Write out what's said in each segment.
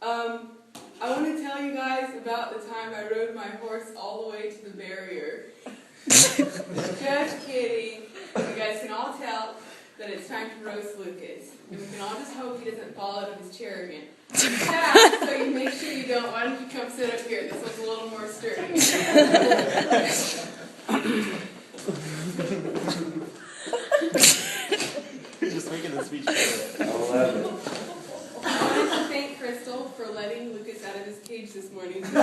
I want to tell you guys about the time I rode my horse all the way to the barrier. Just kidding. You guys can all tell that it's time to roast Lucas. And we can all just hope he doesn't fall out of his chair again. Yeah, so you make sure you don't. Why don't you come sit up here? This one's a little more sturdy. You're just making the speech. I wanted to thank Crystal for letting Lucas out of his cage this morning. And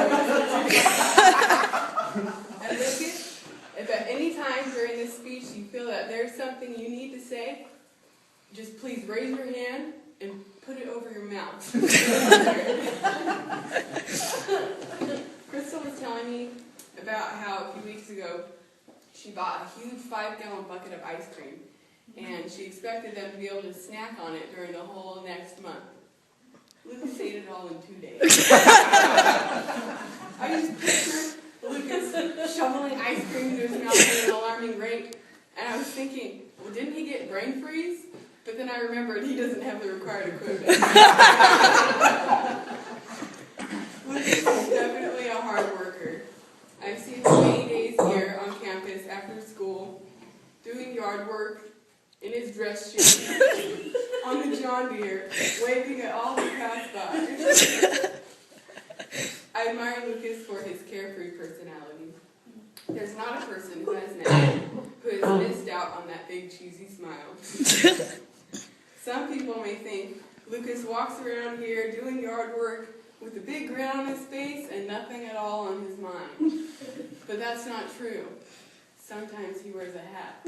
Lucas, if at any time during this speech you feel that there's something you need to say, just please raise your hand and put it over your mouth. Crystal was telling me about how a few weeks ago she bought a huge 5-gallon bucket of ice cream, and she expected them to be able to snack on it during the whole next month. Lucas ate it all in 2 days. I just pictured Lucas shoveling ice cream into his mouth at an alarming rate, and I was thinking, well, didn't he get brain freeze? But then I remembered he doesn't have the required equipment. Lucas is definitely a hard worker. I've seen him many days here on campus after school, doing yard work, in his dress shoes, on the John Deere, waving at all who pass by. I admire Lucas for his carefree personality. There's not a person who has met who has missed out on that big cheesy smile. Some people may think Lucas walks around here doing yard work with a big grin on his face and nothing at all on his mind. But that's not true. Sometimes he wears a hat.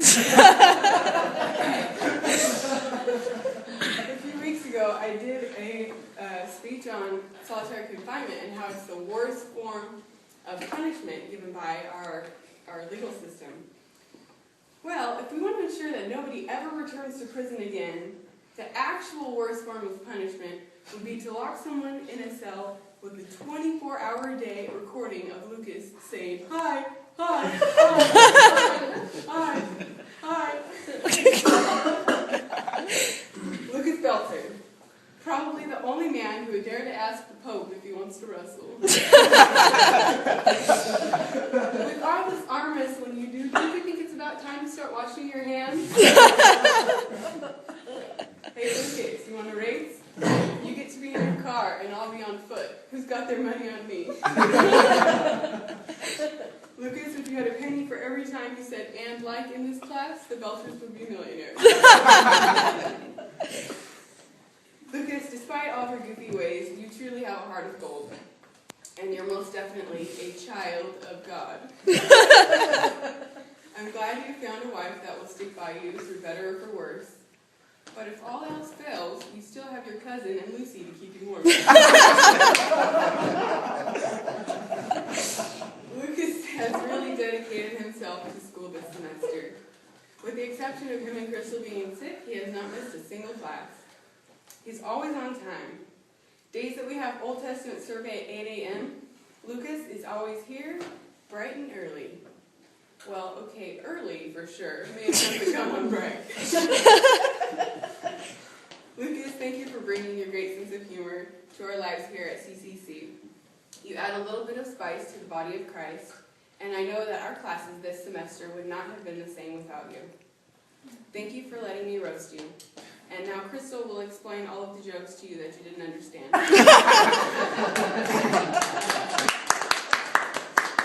A few weeks ago, I did a speech on solitary confinement and how it's the worst form of punishment given by our legal system. Well, if we want to ensure that nobody ever returns to prison again, the actual worst form of punishment would be to lock someone in a cell with a 24-hour-a-day recording of Lucas saying, "Hi, hi, hi, hi, hi." Lucas Belser, probably the only man who would dare to ask the Pope if he wants to wrestle. With all this arm wrestling you do you think it's about time to start washing your hands? Hey Lucas, you want to race? You get to be in your car and I'll be on foot. Who's got their money on me? Lucas, if you had a penny for every time you said "and like" in this class, the Belsers would be millionaires. Lucas, despite all of your goofy ways, you truly have a heart of gold. And you're most definitely a child of God. I'm glad you found a wife that will stick by you for better or for worse. But if all else fails, you still have your cousin and Lucy to keep you warm. Lucas has really dedicated himself to school this semester. With the exception of him and Crystal being sick, he has not missed a single class. He's always on time. Days that we have Old Testament survey at 8 a.m., Lucas is always here, bright and early. Well, okay, early for sure. May have to come on break. Lucas, thank you for bringing your great sense of humor to our lives here at CCC. You add a little bit of spice to the body of Christ, and I know that our classes this semester would not have been the same without you. Thank you for letting me roast you. And now Crystal will explain all of the jokes to you that you didn't understand.